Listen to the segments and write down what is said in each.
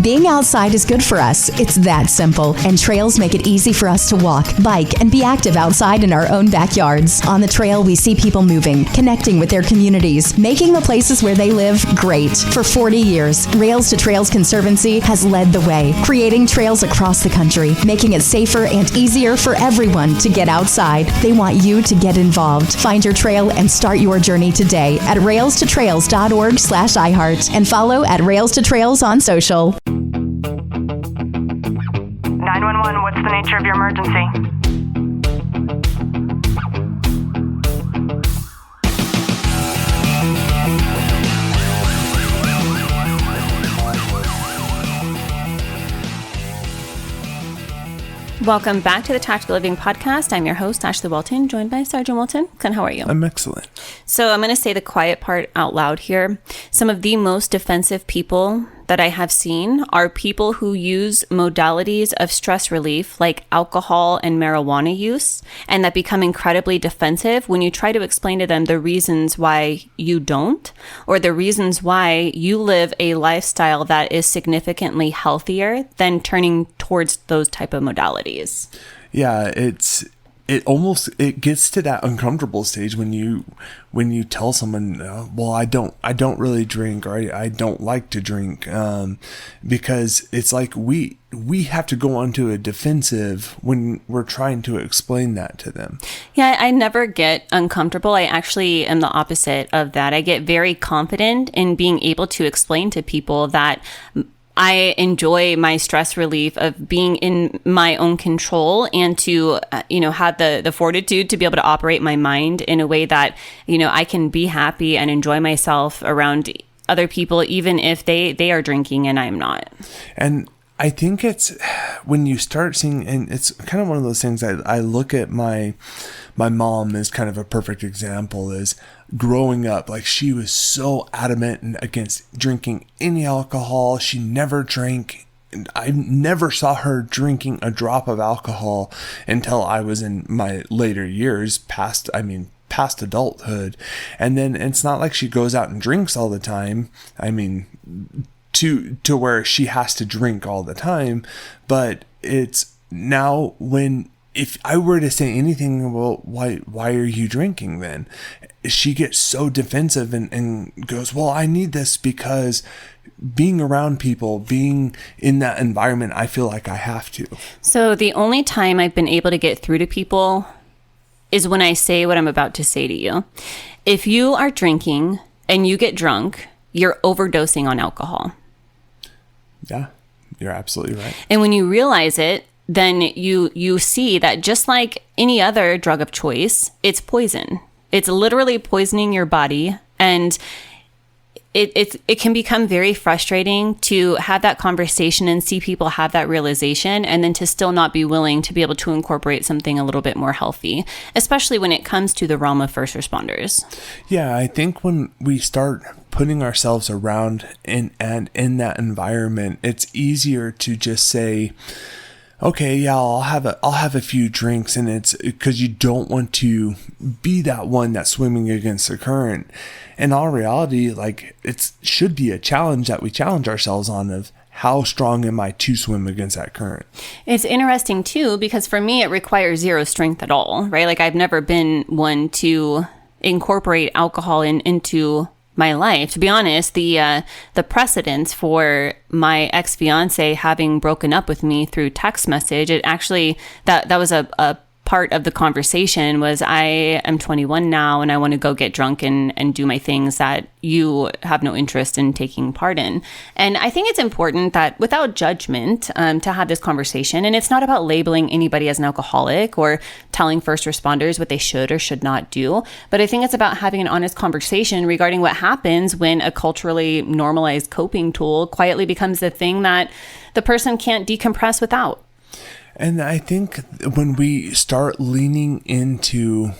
Being outside is good for us. It's that simple. And trails make it easy for us to walk, bike, and be active outside in our own backyards. On the trail, we see people moving, connecting with their communities, making the places where they live great. For 40 years, Rails to Trails Conservancy has led the way, creating trails across the country, making it safer and easier for everyone to get outside. They want you to get involved. Find your trail and start your journey today at railstotrails.org/iHeart and follow at Rails to Trails on social. 911, what's the nature of your emergency? Welcome back to the Tactical Living Podcast. I'm your host, Ashley Walton, joined by Sergeant Walton. Ken, how are you? I'm excellent. So I'm going to say the quiet part out loud here. Some of the most defensive people that I have seen are people who use modalities of stress relief like alcohol and marijuana use, and that become incredibly defensive when you try to explain to them the reasons why you don't, or the reasons why you live a lifestyle that is significantly healthier than turning towards those type of modalities. Yeah, it gets to that uncomfortable stage when you tell someone, well, I don't really drink, or I don't like to drink, because it's like we have to go onto a defensive when we're trying to explain that to them. Yeah, I never get uncomfortable. I actually am the opposite of that. I get very confident in being able to explain to people that I enjoy my stress relief of being in my own control and to, have the fortitude to be able to operate my mind in a way that, I can be happy and enjoy myself around other people, even if they are drinking and I'm not. And I think it's when you start seeing, and it's kind of one of those things that I look at my mom as kind of a perfect example, is growing up, like she was so adamant against drinking any alcohol. She never drank. And I never saw her drinking a drop of alcohol until I was in my later years, past adulthood. And then it's not like she goes out and drinks all the time. To where she has to drink all the time, but it's now if I were to say anything, well, why are you drinking then? She gets so defensive and goes, well, I need this because being around people, being in that environment, I feel like I have to. So the only time I've been able to get through to people is when I say what I'm about to say to you. If you are drinking and you get drunk, you're overdosing on alcohol. Yeah, you're absolutely right. And when you realize it, then you see that just like any other drug of choice, it's poison. It's literally poisoning your body, and it can become very frustrating to have that conversation and see people have that realization, and then to still not be willing to be able to incorporate something a little bit more healthy, especially when it comes to the realm of first responders. Yeah, I think when we start putting ourselves around and in that environment, it's easier to just say, okay, yeah, I'll have a few drinks, and it's because you don't want to be that one that's swimming against the current. In all reality, like, it should be a challenge that we challenge ourselves on, of how strong am I to swim against that current? It's interesting too, because for me, it requires zero strength at all, right? Like, I've never been one to incorporate alcohol into my life. To be honest, the precedence for my ex-fiance having broken up with me through text message, it actually, that was a part of the conversation was, I am 21 now and I want to go get drunk and do my things that you have no interest in taking part in. And I think it's important that without judgment, to have this conversation. And it's not about labeling anybody as an alcoholic or telling first responders what they should or should not do. But I think it's about having an honest conversation regarding what happens when a culturally normalized coping tool quietly becomes the thing that the person can't decompress without. And I think when we start leaning into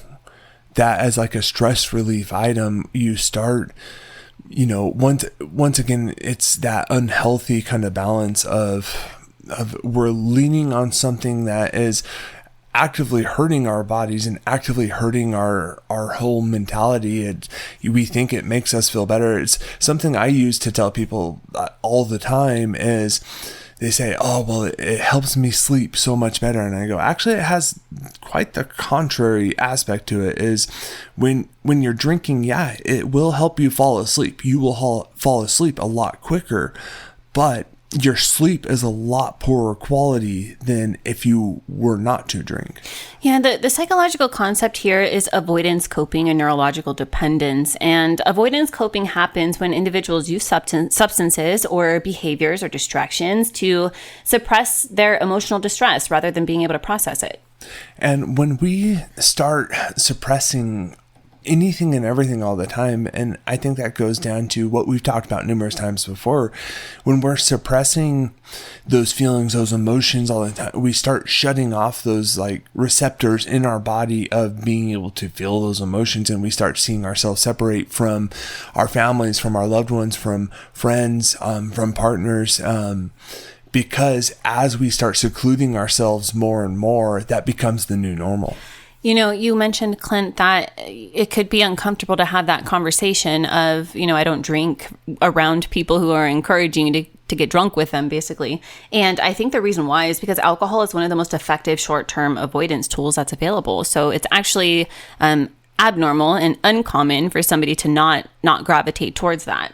that as like a stress relief item, you start, once again, it's that unhealthy kind of balance of we're leaning on something that is actively hurting our bodies and actively hurting our whole mentality. We think it makes us feel better. It's something I use to tell people all the time is they say, oh, well, it helps me sleep so much better. And I go, actually, it has quite the contrary aspect to it. Is when you're drinking, yeah, it will help you fall asleep. You will fall asleep a lot quicker, but your sleep is a lot poorer quality than if you were not to drink. Yeah, the psychological concept here is avoidance coping and neurological dependence. And avoidance coping happens when individuals use substances or behaviors or distractions to suppress their emotional distress rather than being able to process it. And when we start suppressing anything and everything all the time, and I think that goes down to what we've talked about numerous times before, when we're suppressing those feelings, those emotions all the time, we start shutting off those like receptors in our body of being able to feel those emotions, and we start seeing ourselves separate from our families, from our loved ones, from friends, from partners, because as we start secluding ourselves more and more, that becomes the new normal. You know, you mentioned, Clint, that it could be uncomfortable to have that conversation of, I don't drink around people who are encouraging you to get drunk with them, basically. And I think the reason why is because alcohol is one of the most effective short-term avoidance tools that's available. So it's actually abnormal and uncommon for somebody to not gravitate towards that.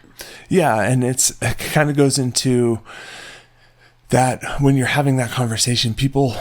Yeah, and it kind of goes into that when you're having that conversation, people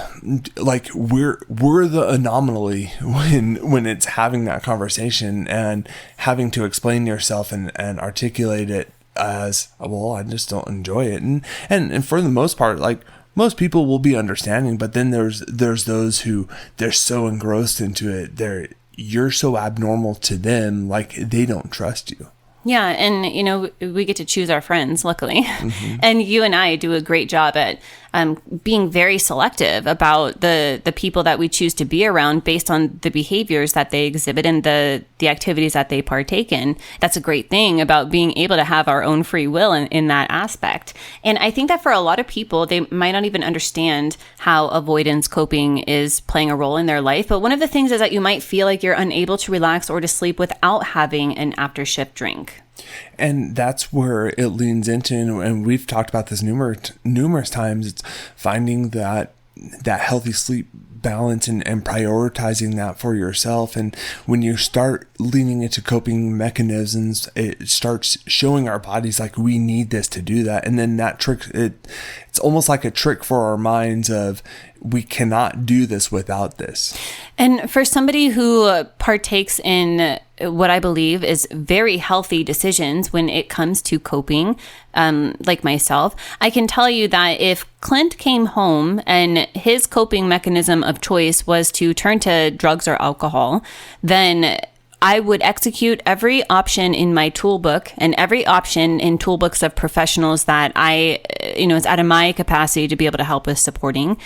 like we're the anomaly when it's having that conversation and having to explain yourself and articulate it as, well, I just don't enjoy it. And for the most part, like most people will be understanding, but then there's those who they're so engrossed into it, you're so abnormal to them, like they don't trust you. Yeah, and we get to choose our friends, luckily. Mm-hmm. And you and I do a great job at being very selective about the people that we choose to be around based on the behaviors that they exhibit and the activities that they partake in. That's a great thing about being able to have our own free will in that aspect. And I think that for a lot of people, they might not even understand how avoidance coping is playing a role in their life. But one of the things is that you might feel like you're unable to relax or to sleep without having an after-shift drink. And that's where it leans into, and we've talked about this numerous times, it's finding that healthy sleep balance and prioritizing that for yourself. And when you start leaning into coping mechanisms, it starts showing our bodies like we need this to do that. And then that trick, it's almost like a trick for our minds of we cannot do this without this. And for somebody who partakes in what I believe is very healthy decisions when it comes to coping, like myself, I can tell you that if Clint came home and his coping mechanism of choice was to turn to drugs or alcohol, then I would execute every option in my toolbook and every option in toolbooks of professionals that is out of my capacity to be able to help with supporting.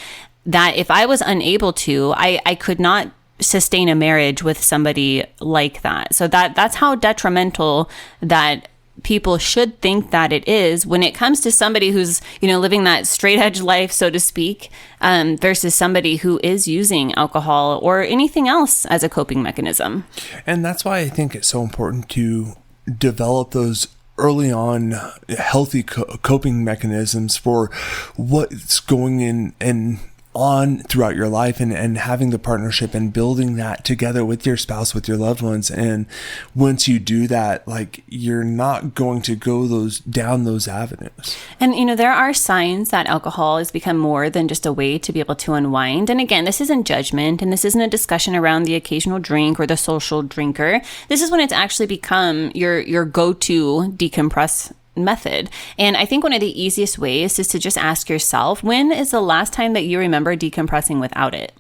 That if I was unable to, I could not sustain a marriage with somebody like that. So that's how detrimental that people should think that it is when it comes to somebody who's, living that straight edge life, so to speak, versus somebody who is using alcohol or anything else as a coping mechanism. And that's why I think it's so important to develop those early on healthy coping mechanisms for what's going in on throughout your life, and having the partnership and building that together with your spouse, with your loved ones. And once you do that, like, you're not going to go down those avenues. And there are signs that alcohol has become more than just a way to be able to unwind. And again, this isn't judgment, and this isn't a discussion around the occasional drink or the social drinker. This is when it's actually become your go-to decompress method. And I think one of the easiest ways is to just ask yourself, when is the last time that you remember decompressing without it?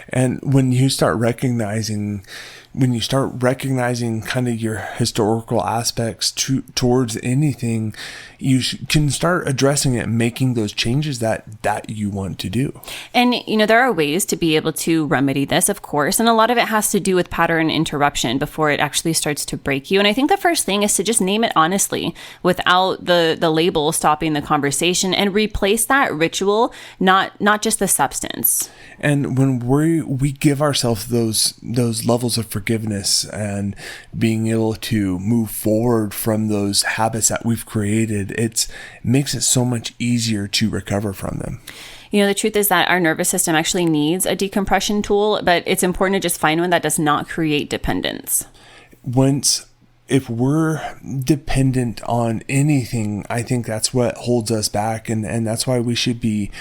And when you start recognizing when you start recognizing kind of your historical aspects towards anything, you can start addressing it and making those changes that you want to do. And, there are ways to be able to remedy this, of course. And a lot of it has to do with pattern interruption before it actually starts to break you. And I think the first thing is to just name it honestly without the label stopping the conversation, and replace that ritual, not just the substance. And when we give ourselves those levels of forgiveness and being able to move forward from those habits that we've created, it makes it so much easier to recover from them. The truth is that our nervous system actually needs a decompression tool, but it's important to just find one that does not create dependence. If we're dependent on anything, I think that's what holds us back. And that's why we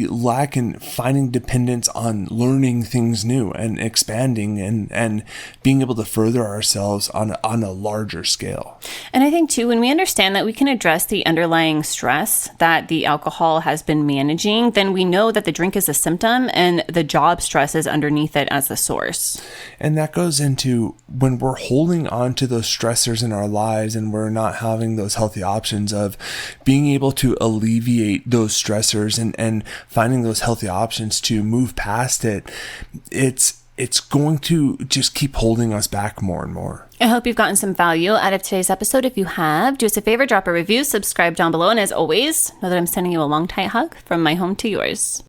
lack in finding dependence on learning things new and expanding and being able to further ourselves on a larger scale. And I think too, when we understand that we can address the underlying stress that the alcohol has been managing, then we know that the drink is a symptom and the job stress is underneath it as the source. And that goes into when we're holding on to those stressors in our lives and we're not having those healthy options of being able to alleviate those stressors and finding those healthy options to move past it, it's going to just keep holding us back more and more. I hope you've gotten some value out of today's episode. If you have, do us a favor, drop a review, subscribe down below, and as always, know that I'm sending you a long, tight hug from my home to yours.